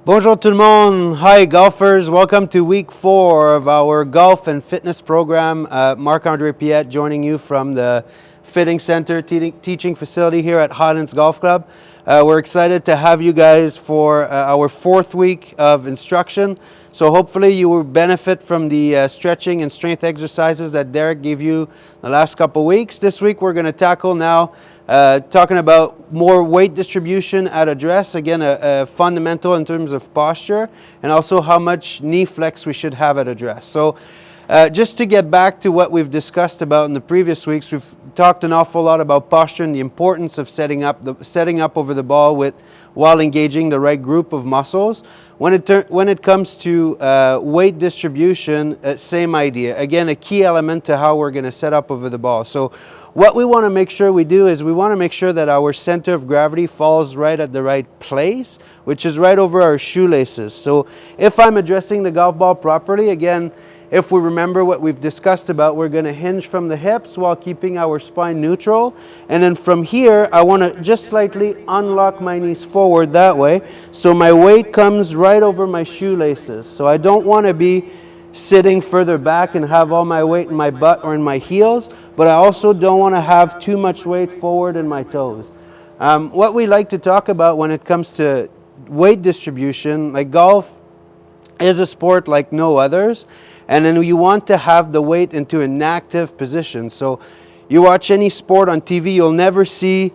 Bonjour tout le monde. Hi golfers. Welcome to week 4 of our golf and fitness program. Marc-André Piette joining you from the Fitting Center teaching facility here at Hylands Golf Club. We're excited to have you guys for our 4th week of instruction. So hopefully you will benefit from the stretching and strength exercises that Derek gave you the last couple weeks. This week we're going to tackle now talking about more weight distribution at address. Again, a fundamental in terms of posture, and also how much knee flex we should have at address. So just to get back to what we've discussed about in the previous weeks, we've talked an awful lot about posture and the importance of setting up over the ball while engaging the right group of muscles. When it comes to weight distribution, same idea. Again, a key element to how we're going to set up over the ball. So what we want to make sure we do is we want to make sure that our center of gravity falls right at the right place, which is right over our shoelaces. So if I'm addressing the golf ball properly, again, if we remember what we've discussed about, we're going to hinge from the hips while keeping our spine neutral. And then from here, I want to just slightly unlock my knees forward that way. So my weight comes right over my shoelaces. So I don't want to be sitting further back and have all my weight in my butt or in my heels, but I also don't want to have too much weight forward in my toes. What we like to talk about when it comes to weight distribution, like golf is a sport like no others, and then you want to have the weight into an active position. So you watch any sport on TV, you'll never see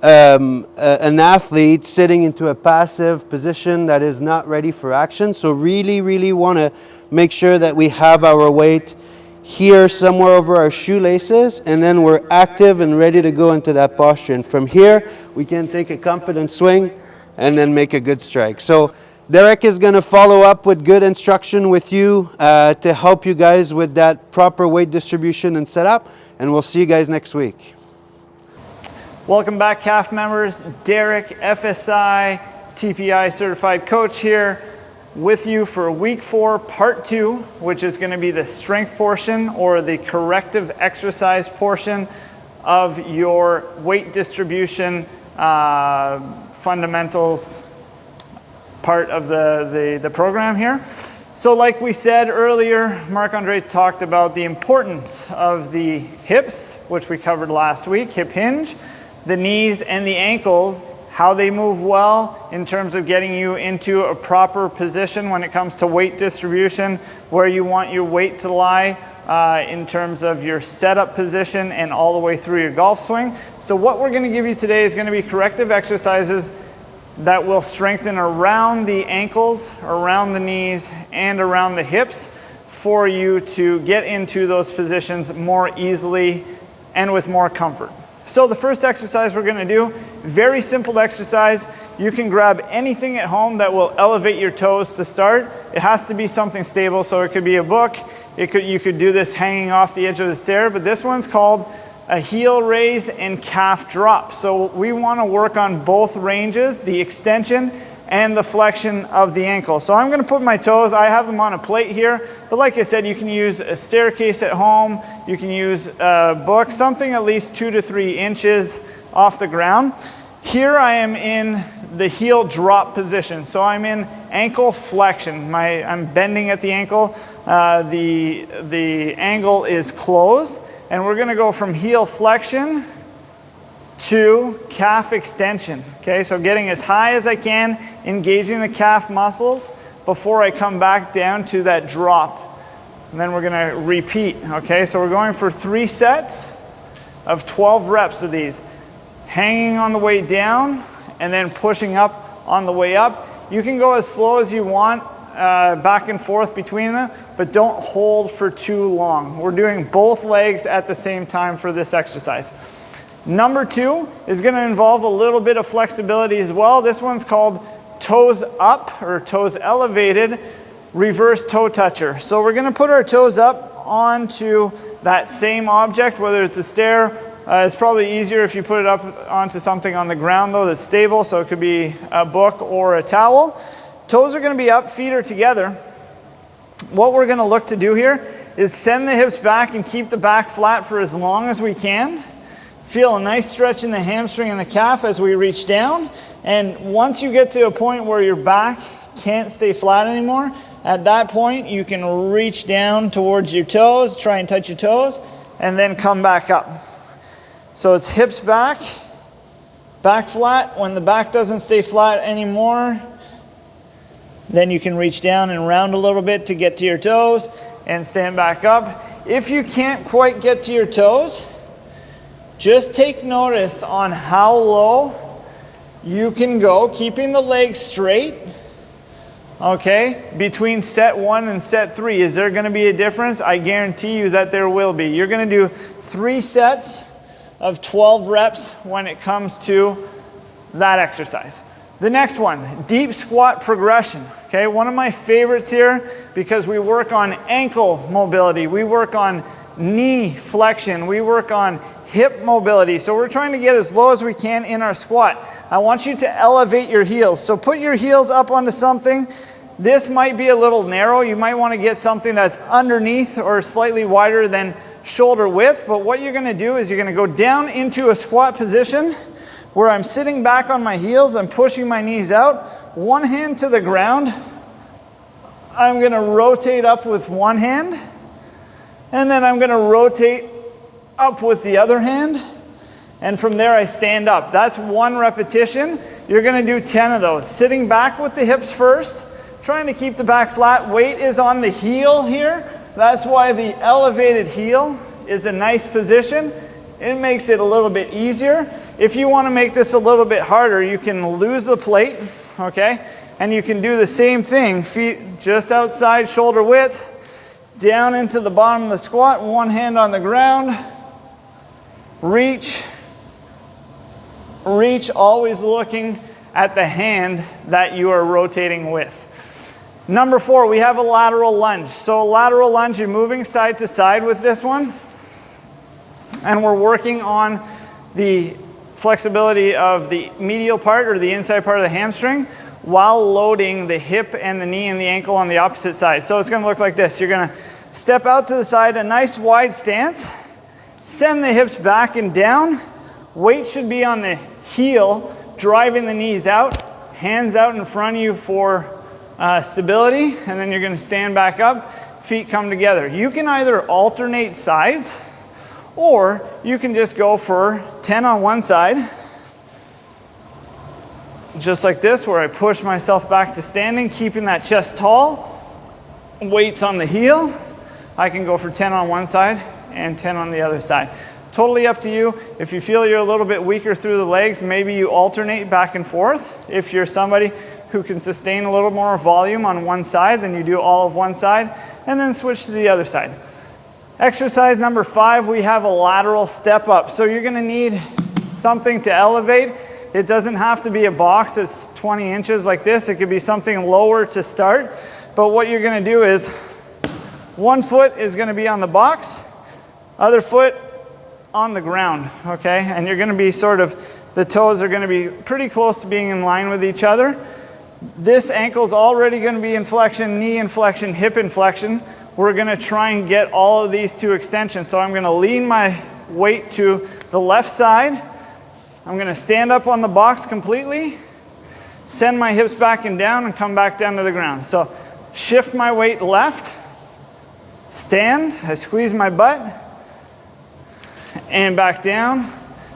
an athlete sitting into a passive position that is not ready for action. So really want to make sure that we have our weight here somewhere over our shoelaces, and then we're active and ready to go into that posture. And from here, we can take a confident swing and then make a good strike. So Derek is going to follow up with good instruction with you to help you guys with that proper weight distribution and setup, and we'll see you guys next week. Welcome back, CAF members. Derek, FSI, TPI certified coach here with you for week 4, part 2, which is going to be the strength portion or the corrective exercise portion of your weight distribution fundamentals part of the program here. So like we said earlier, Marc-André talked about the importance of the hips, which we covered last week, hip hinge, the knees and the ankles, how they move well in terms of getting you into a proper position when it comes to weight distribution, where you want your weight to lie in terms of your setup position and all the way through your golf swing. So what we're going to give you today is going to be corrective exercises that will strengthen around the ankles, around the knees, and around the hips for you to get into those positions more easily and with more comfort. So the first exercise we're going to do, very simple exercise. You can grab anything at home that will elevate your toes to start. It has to be something stable, so it could be a book. You could do this hanging off the edge of the stair, but this one's called a heel raise and calf drop. So we want to work on both ranges, the extension and the flexion of the ankle. So I'm going to put my toes, I have them on a plate here, but like I said, you can use a staircase at home, you can use a book, something at least 2 to 3 inches off the ground. Here I am in the heel drop position. So I'm in ankle flexion. I'm bending at the ankle. The angle is closed. And we're going to go from heel flexion to calf extension. Okay, so getting as high as I can, engaging the calf muscles before I come back down to that drop. And then we're going to repeat. Okay, so we're going for 3 sets of 12 reps of these. Hanging on the way down and then pushing up on the way up. You can go as slow as you want. Back and forth between them, but don't hold for too long. We're doing both legs at the same time for this exercise. Number 2 is going to involve a little bit of flexibility as well. This one's called toes up or toes elevated reverse toe toucher. So we're going to put our toes up onto that same object, whether it's a stair. It's probably easier if you put it up onto something on the ground though that's stable, so it could be a book or a towel. Toes are going to be up, feet are together. What we're going to look to do here is send the hips back and keep the back flat for as long as we can. Feel a nice stretch in the hamstring and the calf as we reach down. And once you get to a point where your back can't stay flat anymore, at that point you can reach down towards your toes, try and touch your toes, and then come back up. So it's hips back, back flat. When the back doesn't stay flat anymore, then you can reach down and round a little bit to get to your toes and stand back up. If you can't quite get to your toes, just take notice on how low you can go, keeping the legs straight. Okay, between set 1 and set 3, is there going to be a difference? I guarantee you that there will be. You're going to do 3 sets of 12 reps when it comes to that exercise. The next one, deep squat progression. Okay, one of my favorites here because we work on ankle mobility, we work on knee flexion, we work on hip mobility. So we're trying to get as low as we can in our squat. I want you to elevate your heels. So put your heels up onto something. This might be a little narrow. You might want to get something that's underneath or slightly wider than shoulder width. But what you're going to do is you're going to go down into a squat position where I'm sitting back on my heels. I'm pushing my knees out. One hand to the ground. I'm going to rotate up with one hand. And then I'm going to rotate up with the other hand. And from there I stand up. That's 1 repetition. You're going to do 10 of those. Sitting back with the hips first, trying to keep the back flat. Weight is on the heel here. That's why the elevated heel is a nice position. It makes it a little bit easier. If you want to make this a little bit harder, you can lose the plate, okay? And you can do the same thing. Feet just outside shoulder width, down into the bottom of the squat, one hand on the ground. Reach, always looking at the hand that you are rotating with. Number 4, we have a lateral lunge. So lateral lunge, you're moving side to side with this one. And we're working on the flexibility of the medial part or the inside part of the hamstring while loading the hip and the knee and the ankle on the opposite side. So it's going to look like this. You're going to step out to the side, a nice wide stance. Send the hips back and down. Weight should be on the heel, driving the knees out. Hands out in front of you for stability. And then you're going to stand back up. Feet come together. You can either alternate sides, or you can just go for 10 on one side. Just like this, where I push myself back to standing, keeping that chest tall. Weights on the heel. I can go for 10 on one side and 10 on the other side. Totally up to you. If you feel you're a little bit weaker through the legs, maybe you alternate back and forth. If you're somebody who can sustain a little more volume on one side, then you do all of one side and then switch to the other side. Exercise number 5, we have a lateral step up. So you're going to need something to elevate. It doesn't have to be a box that's 20 inches like this. It could be something lower to start. But what you're going to do is one foot is going to be on the box, other foot on the ground, okay? And you're going to be sort of, the toes are going to be pretty close to being in line with each other. This ankle's already going to be in flexion, knee in flexion, hip in flexion. We're going to try and get all of these to extension. So I'm going to lean my weight to the left side. I'm going to stand up on the box completely, send my hips back and down, and come back down to the ground. So shift my weight left, stand, I squeeze my butt, and back down.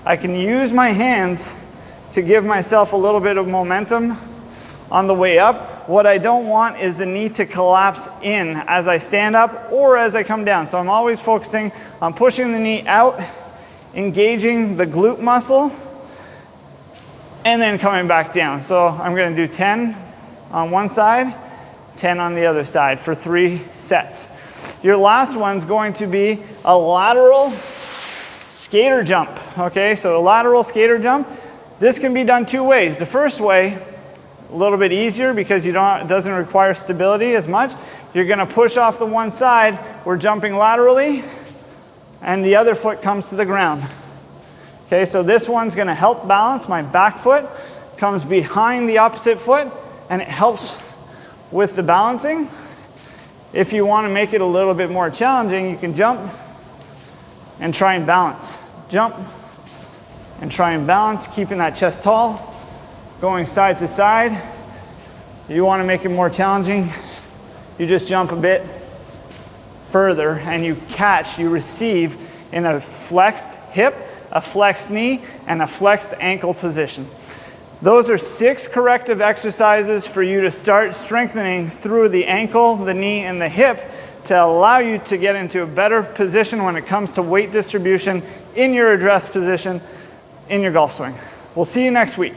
I can use my hands to give myself a little bit of momentum on the way up. What I don't want is the knee to collapse in as I stand up or as I come down. So I'm always focusing on pushing the knee out, engaging the glute muscle, and then coming back down. So I'm going to do 10 on one side, 10 on the other side for 3 sets. Your last one's going to be a lateral skater jump. Okay, so a lateral skater jump. This can be done 2 ways. The first way, a little bit easier because it doesn't require stability as much. You're going to push off the one side. We're jumping laterally, and the other foot comes to the ground. Okay, so this one's going to help balance. My back foot comes behind the opposite foot, and it helps with the balancing. If you want to make it a little bit more challenging, you can jump and try and balance. Jump and try and balance, keeping that chest tall, going side to side. You want to make it more challenging, you just jump a bit further and you catch, you receive in a flexed hip, a flexed knee, and a flexed ankle position. Those are 6 corrective exercises for you to start strengthening through the ankle, the knee, and the hip to allow you to get into a better position when it comes to weight distribution in your address position in your golf swing. We'll see you next week.